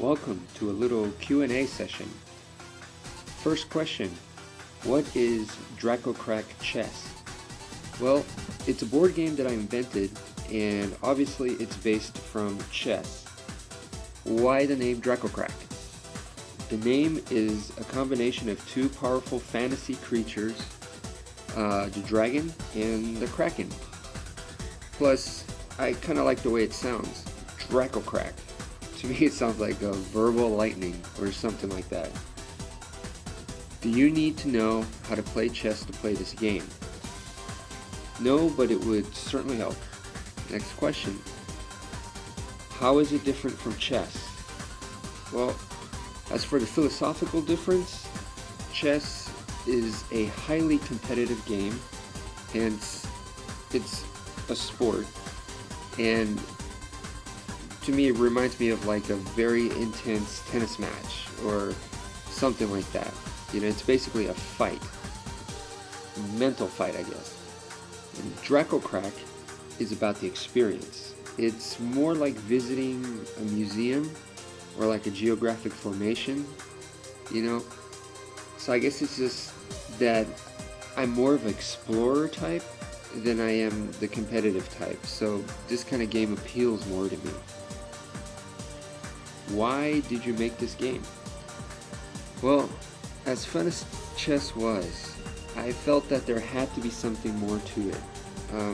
Welcome to a little Q&A session. First question, what is DracoKrak Chess? Well, it's a board game that I invented, and obviously it's based from chess. Why the name DracoKrak? The name is a combination of two powerful fantasy creatures, the dragon and the kraken. Plus, I kind of like the way it sounds, DracoKrak. To me it sounds like a verbal lightning or something like that. Do you need to know how to play chess to play this game? No, but it would certainly help. Next question. How is it different from chess? Well, as for the philosophical difference, chess is a highly competitive game, hence it's a sport, and to me it reminds me of like a very intense tennis match or something like that. You know, it's basically a fight, mental fight, I guess. And DracoKrak is about the experience. It's more like visiting a museum or like a geographic formation, you know. So I guess it's just that I'm more of an explorer type than I am the competitive type. So this kind of game appeals more to me. Why did you make this game? Well, as fun as chess was, I felt that there had to be something more to it.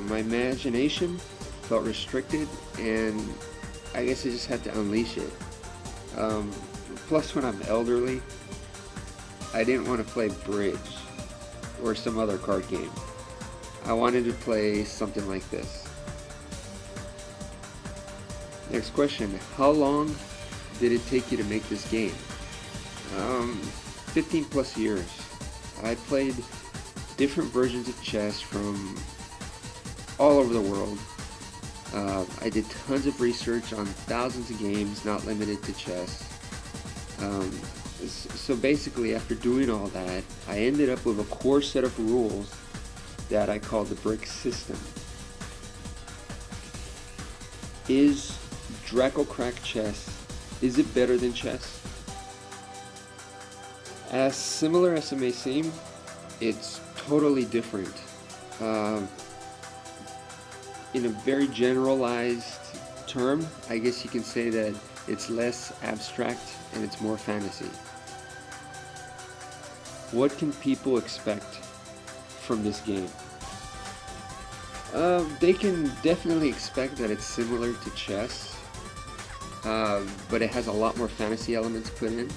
My imagination felt restricted, and I guess I just had to unleash it. Plus, when I'm elderly, I didn't want to play bridge or some other card game. I wanted to play something like this. Next question, how long did it take you to make this game? 15 plus years. I played different versions of chess from all over the world. I did tons of research on thousands of games, not limited to chess. So basically, after doing all that, I ended up with a core set of rules that I call the brick system. Is DracoKrak Chess, is it better than chess? As similar as it may seem, it's totally different. In a very generalized term, I guess you can say that it's less abstract and it's more fantasy. What can people expect from this game? They can definitely expect that it's similar to chess, but it has a lot more fantasy elements put in.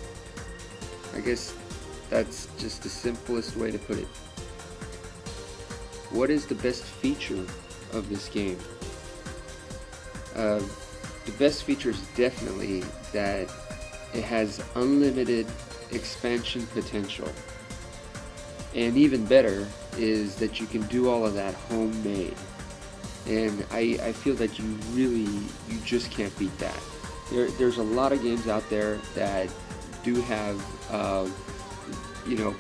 I guess that's just the simplest way to put it. What is the best feature of this game? The best feature is definitely that it has unlimited expansion potential. And even better is that you can do all of that homemade. And I feel that you just can't beat that. There's a lot of games out there that do have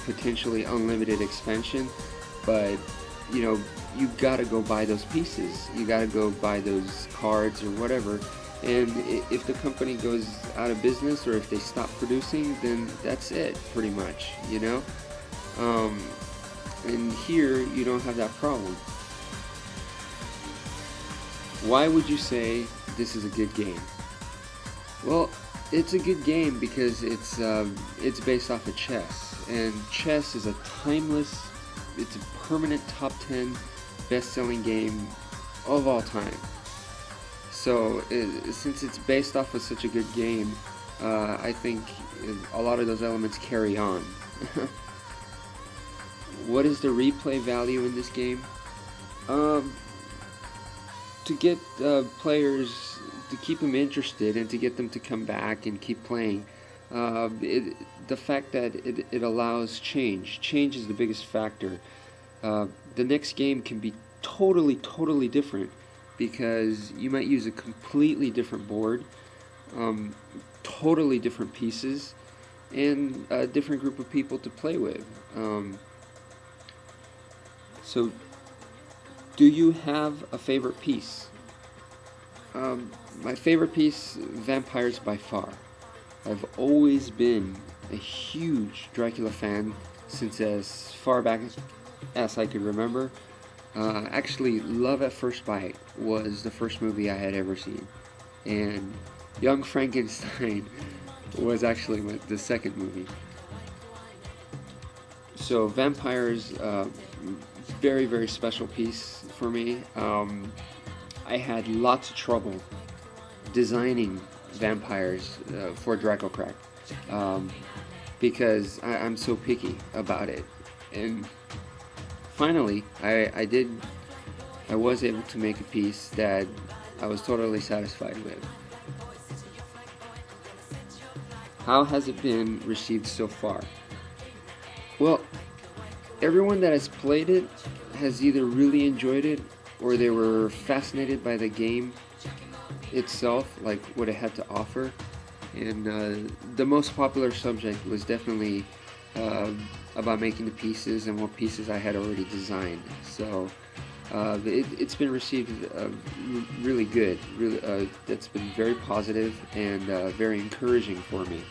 potentially unlimited expansion, but you gotta go buy those pieces, you gotta go buy those cards or whatever, and if the company goes out of business or if they stop producing, then that's it pretty much, you know. And here you don't have that problem. Why would you say this is a good game? Well, it's a good game because it's based off of chess, and chess is a timeless, it's a permanent top 10 best-selling game of all time. So since it's based off of such a good game, I think a lot of those elements carry on. What is the replay value in this game? To get players, to keep them interested and to get them to come back and keep playing, the fact that it allows change is the biggest factor. The next game can be totally different because you might use a completely different board, totally different pieces, and a different group of people to play with. So do you have a favorite piece? My favorite piece, vampires by far. I've always been a huge Dracula fan since as far back as I could remember. Actually, Love at First Bite was the first movie I had ever seen, and Young Frankenstein was actually the second movie. So vampires, very, very special piece for me. I had lots of trouble designing vampires for DracoKrak, because I'm so picky about it. And finally, I was able to make a piece that I was totally satisfied with. How has it been received so far? Well, everyone that has played it has either really enjoyed it or they were fascinated by the game itself, like what it had to offer. And the most popular subject was definitely about making the pieces and what pieces I had already designed. So it's been received really good. Really, that's been very positive and very encouraging for me.